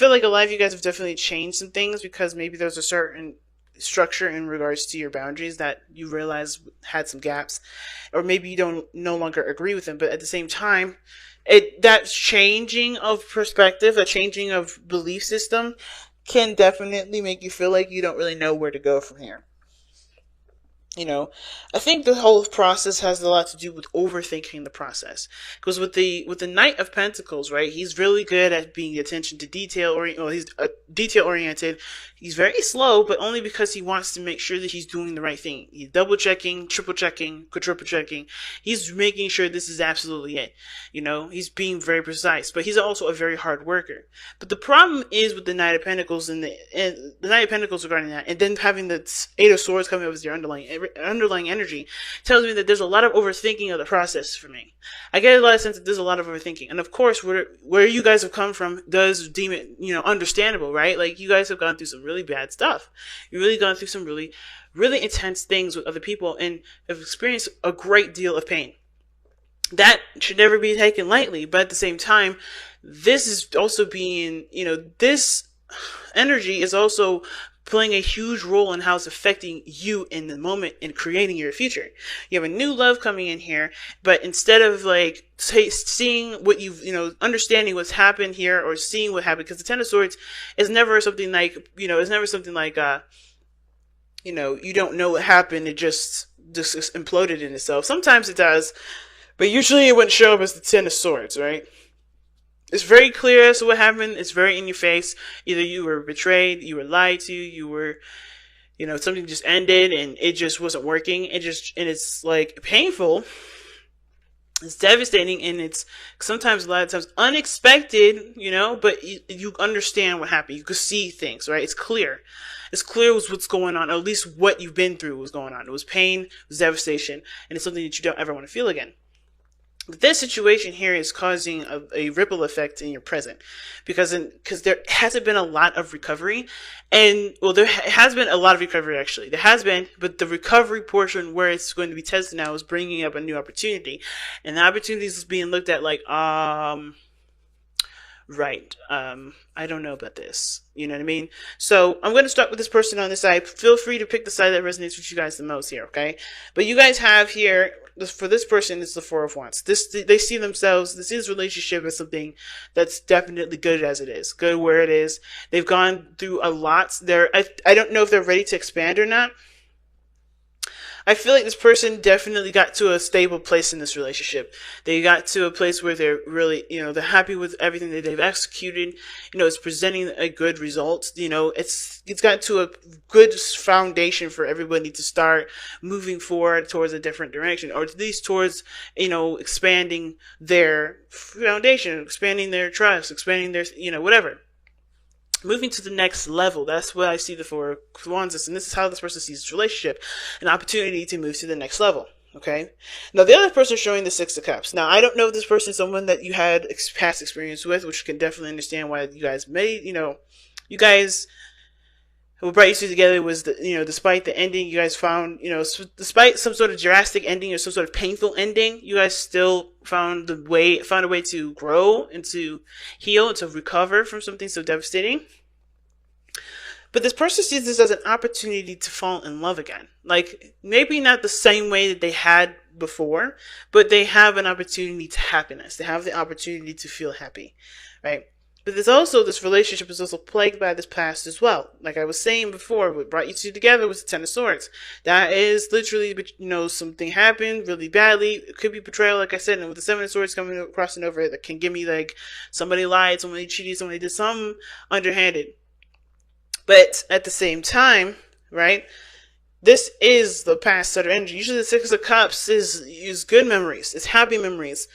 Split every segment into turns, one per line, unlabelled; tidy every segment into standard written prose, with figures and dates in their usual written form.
feel like a lot of you guys have definitely changed some things because maybe there's a certain structure in regards to your boundaries that you realize had some gaps, or maybe you don't no longer agree with them. But at the same time, that changing of perspective, a changing of belief system, can definitely make you feel like you don't really know where to go from here. You know, I think the whole process has a lot to do with overthinking the process. Because with the Knight of Pentacles, right? He's really good at being attention to detail, or well, he's detail oriented. He's very slow, but only because he wants to make sure that he's doing the right thing. He's double checking, triple checking, quadruple checking. He's making sure this is absolutely it. You know, he's being very precise, but he's also a very hard worker. But the problem is with the Knight of Pentacles and the Knight of Pentacles regarding that, and then having the Eight of Swords coming up as your underlying energy, tells me that there's a lot of overthinking of the process for me. I get a lot of sense that there's a lot of overthinking, and of course, where you guys have come from does deem it, understandable, right? Like, you guys have gone through some really bad stuff. You've really gone through some really, really intense things with other people, and have experienced a great deal of pain. That should never be taken lightly, but at the same time, this is also being, this energy is also playing a huge role in how it's affecting you in the moment and creating your future. You have a new love coming in here, but instead of like seeing what understanding what's happened here or seeing what happened, because the Ten of Swords is never something like, it's never something like, you don't know what happened. It just imploded in itself. Sometimes it does, but usually it wouldn't show up as the Ten of Swords, right? It's very clear as to what happened. It's very in your face. Either you were betrayed, you were lied to, you were, something just ended and it just wasn't working. And it's like painful. It's devastating, and it's sometimes, a lot of times, unexpected, but you understand what happened. You can see things, right? It's clear. It's clear what's going on, or at least what you've been through was going on. It was pain, it was devastation, and it's something that you don't ever want to feel again. This situation here is causing a ripple effect in your present, because there hasn't been a lot of recovery, and there has been a lot of recovery actually. There has been, but the recovery portion where it's going to be tested now is bringing up a new opportunity, and the opportunity is being looked at like, right, I don't know about this. You know what I mean? So I'm going to start with this person on this side. Feel free to pick the side that resonates with you guys the most here, okay? But you guys have here, for this person, it's the Four of Wands. They see themselves, this relationship as something that's definitely good as it is. Good where it is. They've gone through a lot. I don't know if they're ready to expand or not. I feel like this person definitely got to a stable place in this relationship. They got to a place where they're really, they're happy with everything that they've executed. It's presenting a good result. It's got to a good foundation for everybody to start moving forward towards a different direction, or at least towards, expanding their foundation, expanding their trust, expanding their, whatever. Moving to the next level. That's what I see the Four of Wands, and this is how this person sees this relationship. An opportunity to move to the next level. Okay? Now, the other person showing the Six of Cups. Now, I don't know if this person is someone that you had past experience with, which can definitely understand why you guys you guys, what brought you two together was despite the ending, you guys found, despite some sort of drastic ending or some sort of painful ending, you guys still found a way to grow and to heal and to recover from something so devastating. But this person sees this as an opportunity to fall in love again. Like, maybe not the same way that they had before, but they have an opportunity to happiness. They have the opportunity to feel happy, right? But this relationship is also plagued by this past as well. Like I was saying before, what brought you two together was the Ten of Swords. That is literally, something happened really badly. It could be betrayal, like I said, and with the Seven of Swords crossing over, that can give me like somebody lied, somebody cheated, somebody did something underhanded. But at the same time, right, this is the past set of energy. Usually the Six of Cups is good memories. It's happy memories.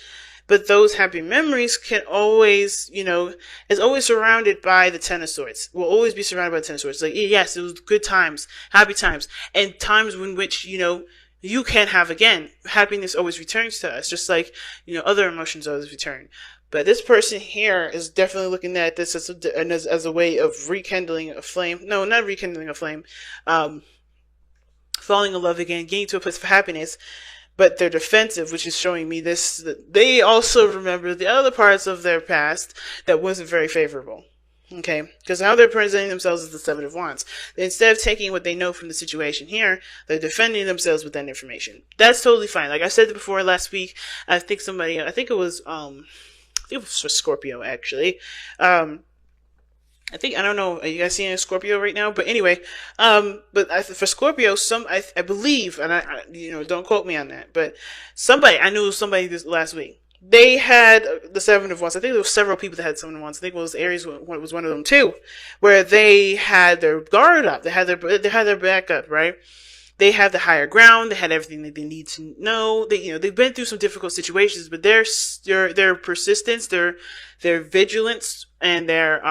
But those happy memories can always, is always surrounded by the Ten of Swords. Will always be surrounded by the Ten of Swords. Like, yes, it was good times, happy times, and times in which, you can have again. Happiness always returns to us, just like, other emotions always return. But this person here is definitely looking at this as a way of rekindling a flame. No, not rekindling a flame. Falling in love again, getting to a place of happiness. But they're defensive, which is showing me this, that they also remember the other parts of their past that wasn't very favorable. Okay, because how they're presenting themselves is the Seven of Wands. Instead of taking what they know from the situation here, they're defending themselves with that information. That's totally fine. Like I said before last week, I think it was for Scorpio actually. I don't know, are you guys seeing a Scorpio right now? But anyway, for Scorpio, I believe, and don't quote me on that, but I knew somebody this last week. They had the Seven of Wands. I think there were several people that had Seven of Wands. I think it was Aries was one of them too, where they had their guard up. They had their back up, right? They have the higher ground. They had everything that they need to know. They've been through some difficult situations, but their persistence, their vigilance, and their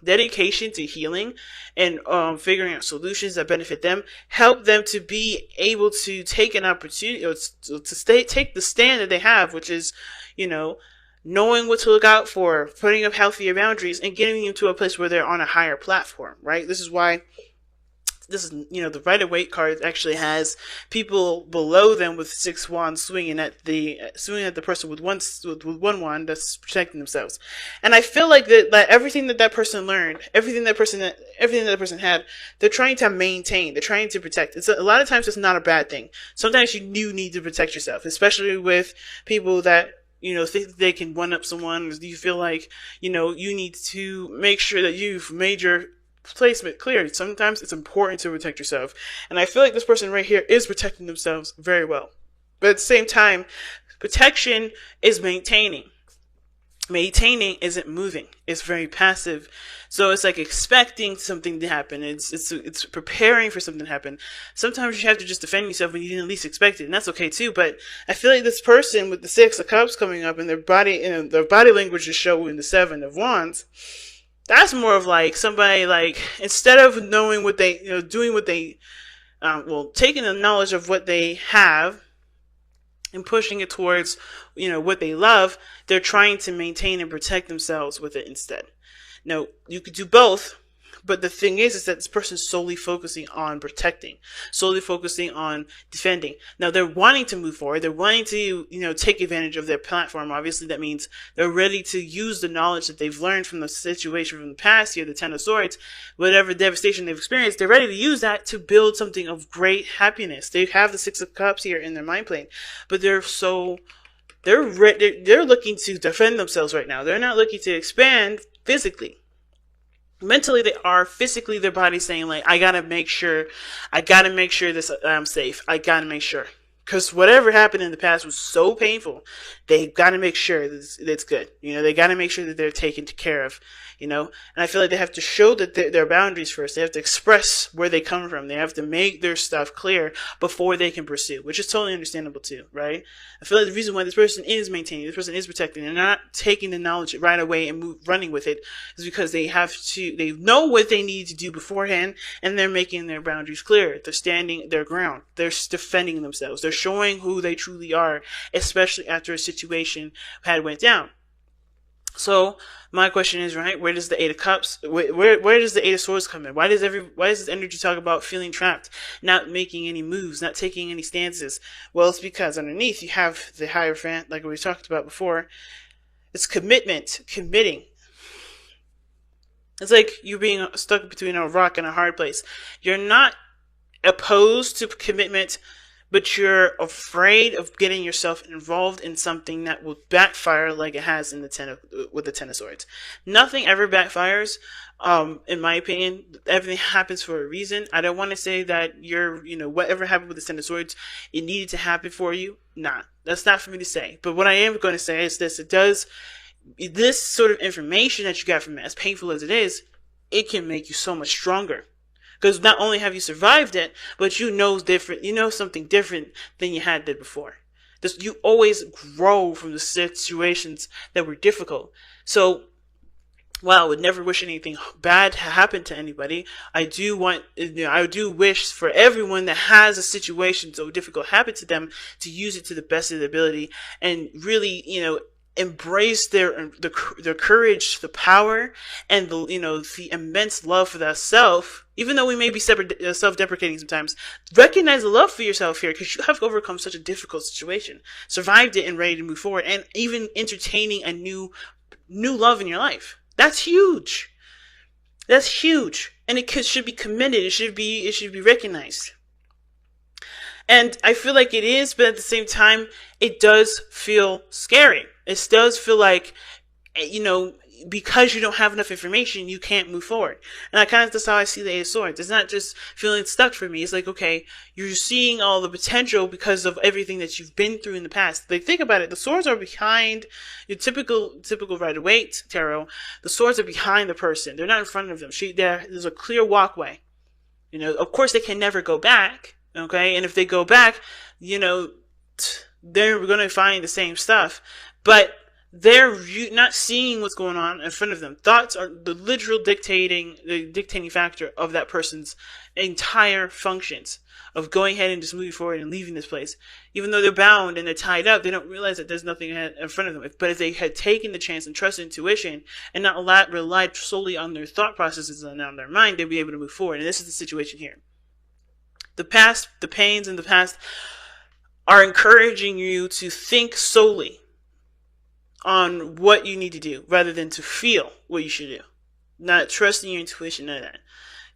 dedication to healing and figuring out solutions that benefit them help them to be able to take an opportunity or take the stand that they have, which is, knowing what to look out for, putting up healthier boundaries, and getting them to a place where they're on a higher platform, right? This is the Rider-Waite card actually has people below them with 6 wands swinging at the person with one wand that's protecting themselves. And I feel like that everything that person learned, everything that person had, they're trying to maintain, they're trying to protect. A lot of times it's not a bad thing. Sometimes you do need to protect yourself, especially with people that think they can one up someone. You feel like, you need to make sure that you've made your placement clear. Sometimes it's important to protect yourself. And I feel like this person right here is protecting themselves very well. But at the same time, protection is maintaining. Maintaining isn't moving. It's very passive. So it's like expecting something to happen. It's preparing for something to happen. Sometimes you have to just defend yourself when you didn't least expect it, and that's okay too. But I feel like this person with the 6 of Cups coming up and their body language is showing the 7 of Wands. That's more of like somebody like, instead of knowing what they, doing what they, taking the knowledge of what they have and pushing it towards, what they love, they're trying to maintain and protect themselves with it instead. Now, you could do both, but the thing is that this person is solely focusing on protecting, solely focusing on defending. Now, they're wanting to move forward. They're wanting to, take advantage of their platform. Obviously, that means they're ready to use the knowledge that they've learned from the situation from the past here, the 10 of Swords, whatever devastation they've experienced. They're ready to use that to build something of great happiness. They have the 6 of Cups here in their mind plane, but they're looking to defend themselves right now. They're not looking to expand physically. Mentally they are. Physically their body's saying like, I gotta make sure this I'm safe. I gotta make sure, because whatever happened in the past was so painful. They gotta make sure that it's good. They gotta make sure that they're taken care of. And I feel like they have to show that their boundaries first. They have to express where they come from. They have to make their stuff clear before they can pursue, which is totally understandable too, right? I feel like the reason why this person is maintaining, this person is protecting, and not taking the knowledge right away and running with it, is because they know what they need to do beforehand, and they're making their boundaries clear. They're standing their ground. They're defending themselves. They're showing who they truly are, especially after a situation had went down. So my question is, right, where does the 8 of Cups, where does the 8 of Swords come in? Why does this energy talk about feeling trapped, not making any moves, not taking any stances? Well, it's because underneath you have the Hierophant, like we talked about before. It's commitment, committing. It's like you being stuck between a rock and a hard place. You're not opposed to commitment, but you're afraid of getting yourself involved in something that will backfire like it has in with the 10 of Swords. Nothing ever backfires, in my opinion. Everything happens for a reason. I don't want to say that whatever happened with the 10 of Swords, it needed to happen for you. Nah, that's not for me to say. But what I am going to say is this: this sort of information that you got from it, as painful as it is, it can make you so much stronger. Because not only have you survived it, but you know something different than you had before. You always grow from the situations that were difficult. So, while I would never wish anything bad to happen to anybody, I do wish for everyone that has a situation so difficult happen to them to use it to the best of their ability and really, embrace their courage, the power, and the immense love for that self. Even though we may be self-deprecating sometimes, recognize the love for yourself here, because you have overcome such a difficult situation, survived it, and ready to move forward, and even entertaining a new love in your life. That's huge. That's huge, and should be commended. It should be recognized. And I feel like it is, but at the same time, it does feel scary. It does feel like, you know, because you don't have enough information, you can't move forward. And that's how I see the Eight of Swords. It's not just feeling stuck for me. It's like, okay, you're seeing all the potential because of everything that you've been through in the past. Like, think about it. The swords are behind your typical Rider-Waite tarot. The swords are behind the person. They're not in front of them. There's a clear walkway. You know, of course they can never go back. Okay. And if they go back, you know, they're going to find the same stuff, but they're not seeing what's going on in front of them. Thoughts are the dictating factor of that person's entire functions of going ahead and just moving forward and leaving this place. Even though they're bound and they're tied up, they don't realize that there's nothing in front of them. But if they had taken the chance and trusted intuition and not relied solely on their thought processes and on their mind, they'd be able to move forward. And this is the situation here. The past, the pains in the past are encouraging you to think solely on what you need to do rather than to feel what you should do. Not trusting your intuition, none of that.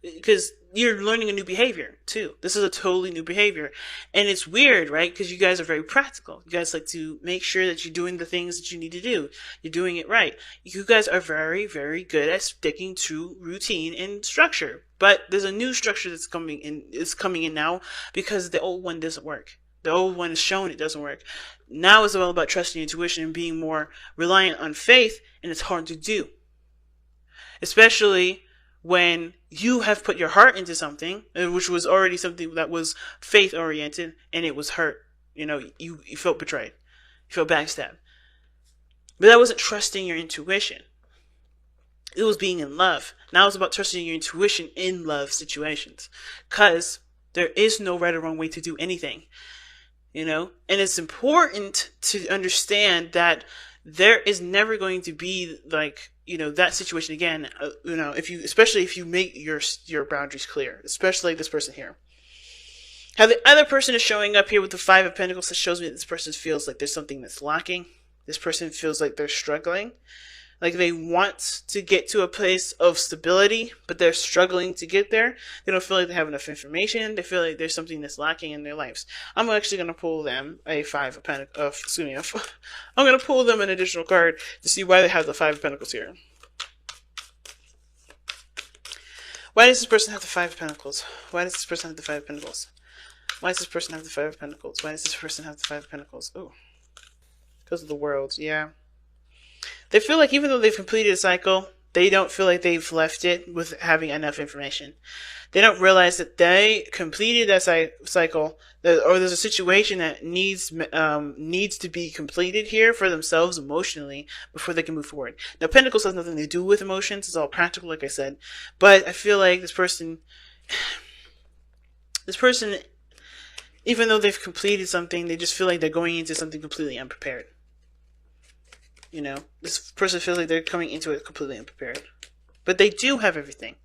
Because you're learning a new behavior too. This is a totally new behavior. And it's weird, right? Because you guys are very practical. You guys like to make sure that you're doing the things that you need to do. You're doing it right. You guys are very, very good at sticking to routine and structure. But there's a new structure that's coming in now because the old one doesn't work. The old one is shown it doesn't work. Now it's all about trusting your intuition and being more reliant on faith, and it's hard to do. Especially when you have put your heart into something, which was already something that was faith-oriented, and it was hurt. You know, you felt betrayed. You felt backstabbed. But that wasn't trusting your intuition. It was being in love. Now it's about trusting your intuition in love situations. Because there is no right or wrong way to do anything. You know? And it's important to understand that there is never going to be, like, you know, that situation again. You know, especially if you make your boundaries clear. Especially like this person here. How the other person is showing up here with the Five of Pentacles, that shows me that this person feels like there's something that's lacking. This person feels like they're struggling. Like they want to get to a place of stability, but they're struggling to get there. They don't feel like they have enough information. They feel like there's something that's lacking in their lives. I'm actually going to pull them a Five of Pentacles. I'm going to pull them an additional card to see why they have the Five of Pentacles here. Why does this person have the Five of Pentacles? Why does this person have the Five of Pentacles? Why does this person have the Five of Pentacles? Why does this person have the Five of Pentacles? Oh, because of the World. Yeah. They feel like even though they've completed a cycle, they don't feel like they've left it with having enough information. They don't realize that they completed that cycle, or there's a situation that needs to be completed here for themselves emotionally before they can move forward. Now, Pentacles has nothing to do with emotions. It's all practical, like I said. But I feel like this person, even though they've completed something, they just feel like they're going into something completely unprepared. You know, this person feels like they're coming into it completely unprepared. But they do have everything.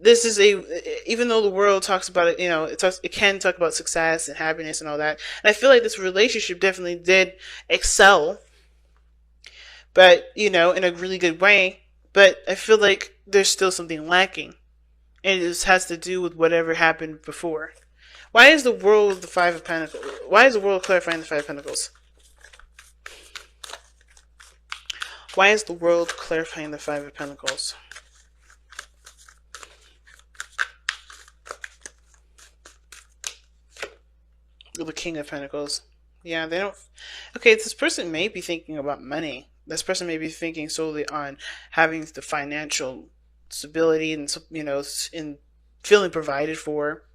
This is even though the world talks about it, you know, it can talk about success and happiness and all that. And I feel like this relationship definitely did excel, but, you know, in a really good way. But I feel like there's still something lacking. And it has to do with whatever happened before. Why is the World the Five of Pentacles? Why is the World clarifying the Five of Pentacles? Why is the World clarifying the Five of Pentacles? The King of Pentacles. Yeah, they don't... Okay, this person may be thinking about money. This person may be thinking solely on having the financial stability and, you know, in feeling provided for.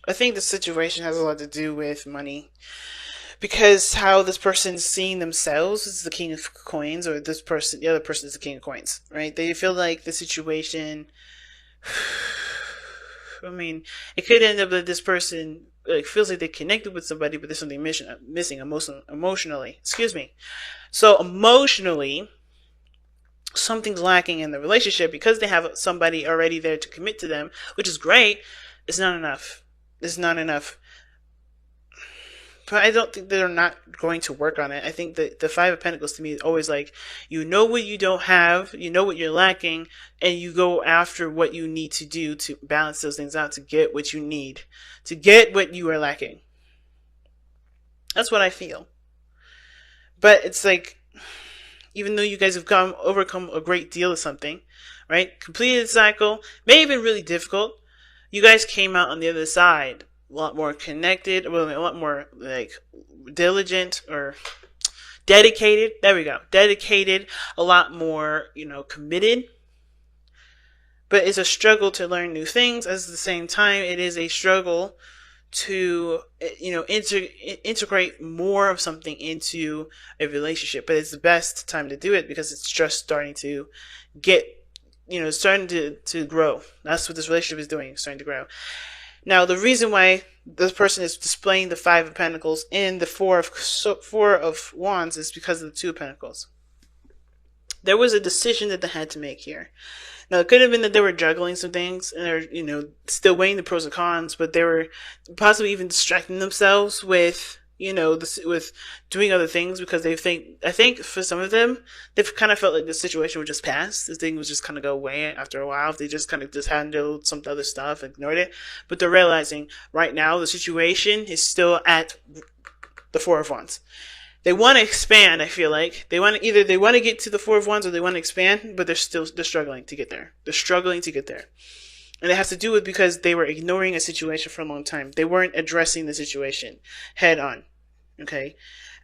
I think the situation has a lot to do with money. Because how this person's seeing themselves is the King of Coins, or the other person is the King of Coins, right? They feel like the situation, I mean, it could end up that this person feels like they connected with somebody, but there's something missing emotionally. Excuse me. So emotionally, something's lacking in the relationship because they have somebody already there to commit to them, which is great. It's not enough. It's not enough. But I don't think they're not going to work on it. I think that the Five of Pentacles to me is always like, you know what you don't have, you know what you're lacking, and you go after what you need to do to balance those things out, to get what you need, to get what you are lacking. That's what I feel. But it's like, even though you guys have overcome a great deal of something, right? Completed the cycle, may have been really difficult. You guys came out on the other side a lot more connected, well, a lot more like diligent or dedicated. There we go. Dedicated, a lot more, committed. But it's a struggle to learn new things. At the same time, it is a struggle to, integrate more of something into a relationship. But it's the best time to do it because it's just starting to get, starting to grow. That's what this relationship is doing. It's starting to grow. Now, the reason why this person is displaying the Five of Pentacles in the Four of Wands is because of the Two of Pentacles. There was a decision that they had to make here. Now, it could have been that they were juggling some things and they're, still weighing the pros and cons, but they were possibly even distracting themselves with, with doing other things because I think for some of them, they've kind of felt like the situation would just pass. This thing would just kind of go away after a while if they just kind of just handled some other stuff and ignored it. But they're realizing right now the situation is still at the Four of Wands. They want to expand, I feel like. They want to get to the Four of Wands or they want to expand, but they're struggling to get there. They're struggling to get there. And it has to do with because they were ignoring a situation for a long time. They weren't addressing the situation head on. Okay?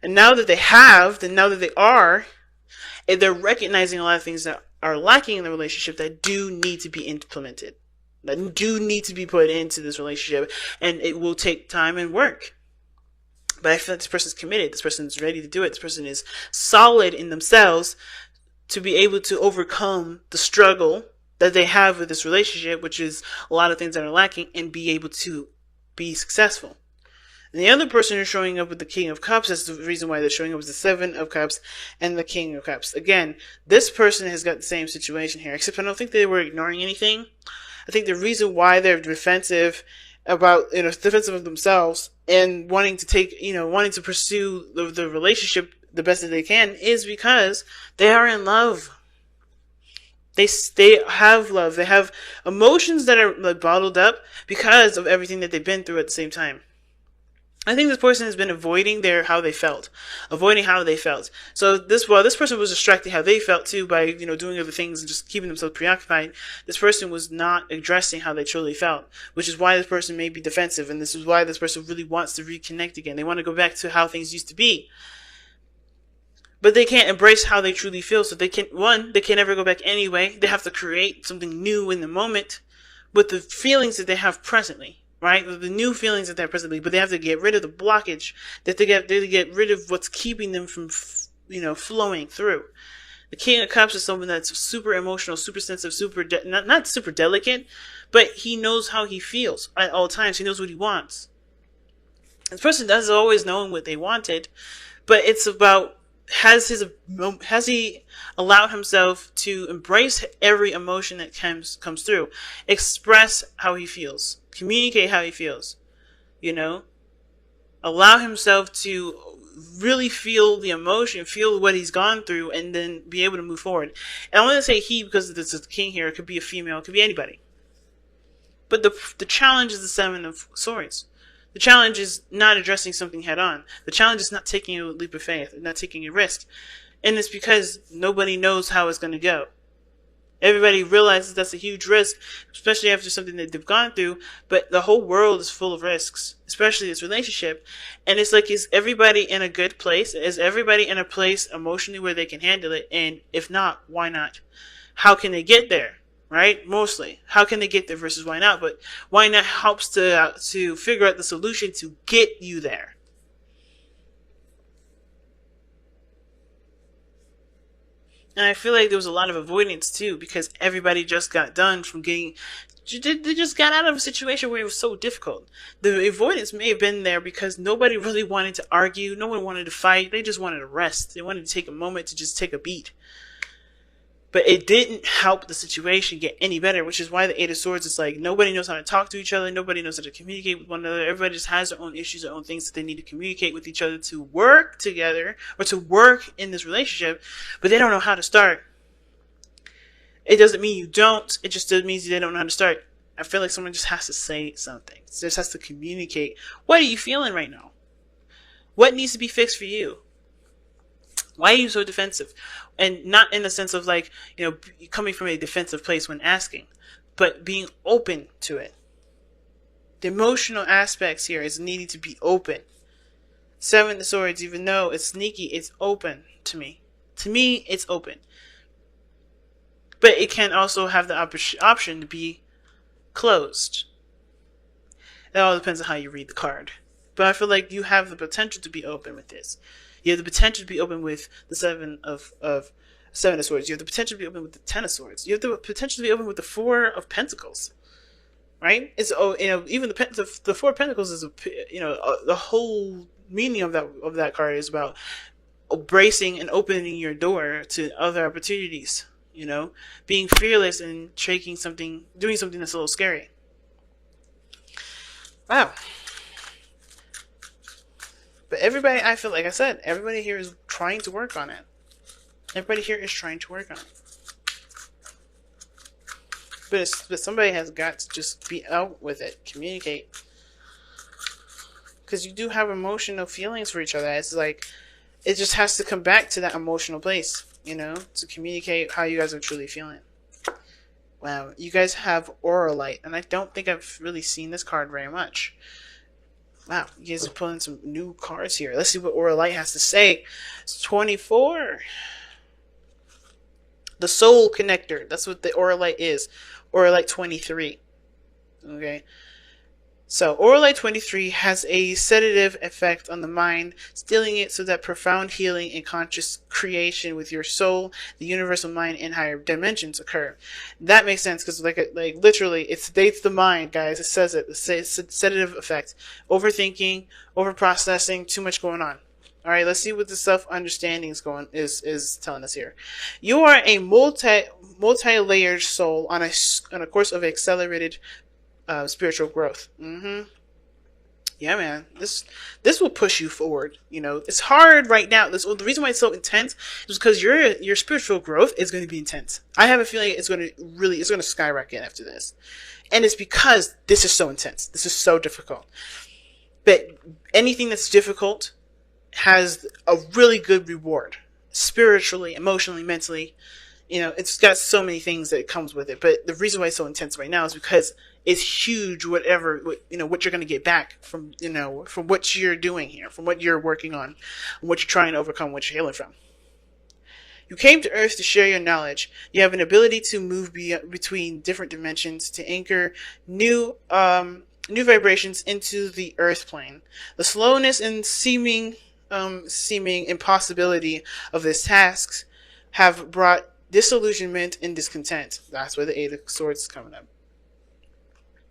And now that they have, now that they are, and they're recognizing a lot of things that are lacking in the relationship that do need to be implemented. That do need to be put into this relationship. And it will take time and work. But I feel like this person's committed. This person is ready to do it. This person is solid in themselves to be able to overcome the struggle that they have with this relationship, which is a lot of things that are lacking, and be able to be successful. And the other person who's showing up with the King of Cups, that's the reason why they're showing up with the Seven of Cups and the King of Cups. Again, this person has got the same situation here, except I don't think they were ignoring anything. I think the reason why they're defensive defensive of themselves and wanting to pursue the relationship the best that they can is because they are in love. They have love. They have emotions that are like bottled up because of everything that they've been through at the same time. I think this person has been avoiding how they felt. So this person was distracting how they felt too by, doing other things and just keeping themselves preoccupied. This person was not addressing how they truly felt, which is why this person may be defensive. And this is why this person really wants to reconnect again. They want to go back to how things used to be. But they can't embrace how they truly feel. So they can't never go back anyway. They have to create something new in the moment with the feelings that they have presently. Right? The new feelings that they're presently, but they have to get rid of the blockage. They have to get rid of what's keeping them from, flowing through. The King of Cups is someone that's super emotional, super sensitive, not super delicate, but he knows how he feels at all times. He knows what he wants. This person doesn't always know what they wanted, but it's about, has he allowed himself to embrace every emotion that comes through, express how he feels, communicate how he feels, allow himself to really feel the emotion, feel what he's gone through, and then be able to move forward. And I want to say he because there's a king here. It could be a female, it could be anybody. But the challenge is the Seven of Swords. The challenge is not addressing something head on. The challenge is not taking a leap of faith, not taking a risk. And it's because nobody knows how it's going to go. Everybody realizes that's a huge risk, especially after something that they've gone through. But the whole world is full of risks, especially this relationship. And it's like, is everybody in a good place? Is everybody in a place emotionally where they can handle it? And if not, why not? How can they get there? Right? Mostly. How can they get there versus why not? But why not helps to figure out the solution to get you there. And I feel like there was a lot of avoidance too, because everybody just got done from they just got out of a situation where it was so difficult. The avoidance may have been there because nobody really wanted to argue. No one wanted to fight. They just wanted to rest. They wanted to take a moment to just take a beat. But it didn't help the situation get any better, which is why the Eight of Swords is like nobody knows how to talk to each other, nobody knows how to communicate with one another. Everybody just has their own issues, their own things that they need to communicate with each other to work together or to work in this relationship, but they don't know how to start. It doesn't mean you don't, it just means they don't know how to start. I feel like someone just has to say something. Just has to communicate. What are you feeling right now? What needs to be fixed for you? Why are you so defensive? And not in the sense of like, coming from a defensive place when asking, but being open to it. The emotional aspects here is needing to be open. Seven of Swords, even though it's sneaky, it's open to me. To me, it's open. But it can also have the option to be closed. It all depends on how you read the card. But I feel like you have the potential to be open with this. You have the potential to be open with the Seven of Swords. You have the potential to be open with the Ten of Swords. You have the potential to be open with the Four of Pentacles. Right? It's even the Four of Pentacles is the whole meaning of that card is about embracing and opening your door to other opportunities. Being fearless and doing something that's a little scary. Wow. But everybody, I feel like I said, everybody here is trying to work on it. Everybody here is trying to work on it. But somebody has got to just be out with it. Communicate. Because you do have emotional feelings for each other. It's like, it just has to come back to that emotional place, to communicate how you guys are truly feeling. Wow, you guys have Aura Light, and I don't think I've really seen this card very much. Wow, you guys are pulling some new cards here. Let's see what Aura Light has to say. It's 24. The Soul Connector. That's what the Aura Light is. Aura Light 23. Okay. So, Aura Light 23 has a sedative effect on the mind, stilling it so that profound healing and conscious creation with your soul, the universal mind, and higher dimensions occur. That makes sense because, like literally, it sedates the mind, guys. It says it. It's a sedative effect. Overthinking, overprocessing, too much going on. All right, let's see what the self-understanding is telling us here. You are a multi-layered soul on a course of accelerated spiritual growth. Yeah, man. This will push you forward. It's hard right now. The reason why it's so intense is because your spiritual growth is going to be intense. I have a feeling it's going to skyrocket after this, and it's because this is so intense. This is so difficult. But anything that's difficult has a really good reward, spiritually, emotionally, mentally. It's got so many things that it comes with it. But the reason why it's so intense right now is because it's huge. What you're going to get back from what you're doing here, from what you're working on, and what you're trying to overcome, what you're healing from. You came to Earth to share your knowledge. You have an ability to move between different dimensions, to anchor new vibrations into the Earth plane. The slowness and seeming impossibility of this task have brought disillusionment and discontent. That's where the Eight of Swords is coming up.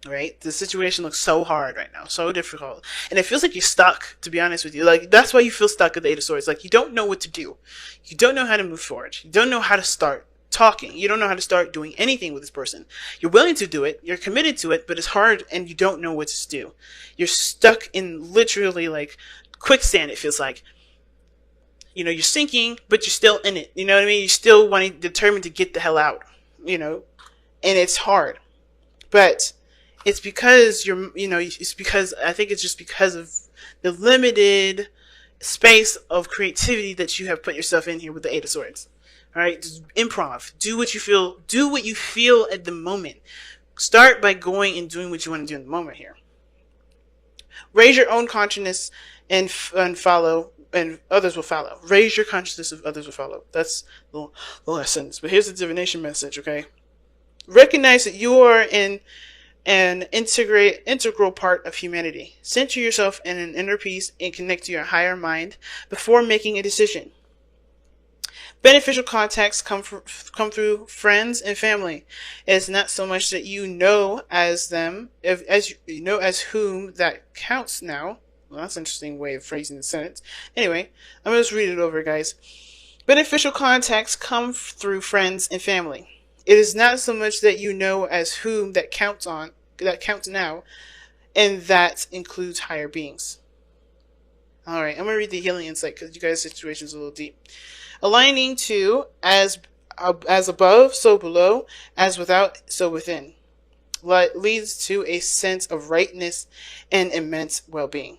Right? The situation looks so hard right now, so difficult. And it feels like you're stuck, to be honest with you. Like, that's why you feel stuck at the Eight of Swords. Like, you don't know what to do. You don't know how to move forward. You don't know how to start talking. You don't know how to start doing anything with this person. You're willing to do it. You're committed to it, but it's hard and you don't know what to do. You're stuck in literally like quicksand, it feels like. You're sinking, but you're still in it. You know what I mean? You're still determined to get the hell out, and it's hard. But it's because I think it's just because of the limited space of creativity that you have put yourself in here with the Eight of Swords. All right? Just improv. Do what you feel at the moment. Start by going and doing what you want to do in the moment here. Raise your own consciousness and follow, and others will follow. Raise your consciousness of others will follow. That's the last sentence. But here's the divination message, okay? Recognize that you are an integral part of humanity. Center yourself in an inner peace and connect to your higher mind before making a decision. Beneficial contacts come through friends and family. It's not so much that you know as them, as you know as whom that counts now. Well, that's an interesting way of phrasing the sentence. Anyway, I'm going to just read it over, guys. Beneficial contacts come through friends and family. It is not so much that you know as whom that counts now, and that includes higher beings. All right, I'm gonna read the healing insight because you guys' situation is a little deep. Aligning to as above, so below, as without, so within, leads to a sense of rightness and immense well-being.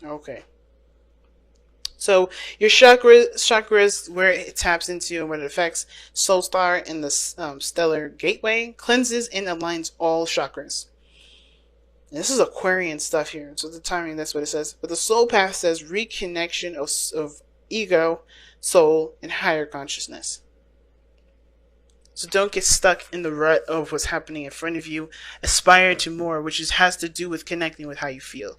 Okay. So your chakras, where it taps into and what it affects, soul star in the stellar gateway, cleanses and aligns all chakras. And this is Aquarian stuff here, so the timing, that's what it says. But the soul path says reconnection of ego, soul, and higher consciousness. So don't get stuck in the rut of what's happening in front of you. Aspire to more, which has to do with connecting with how you feel.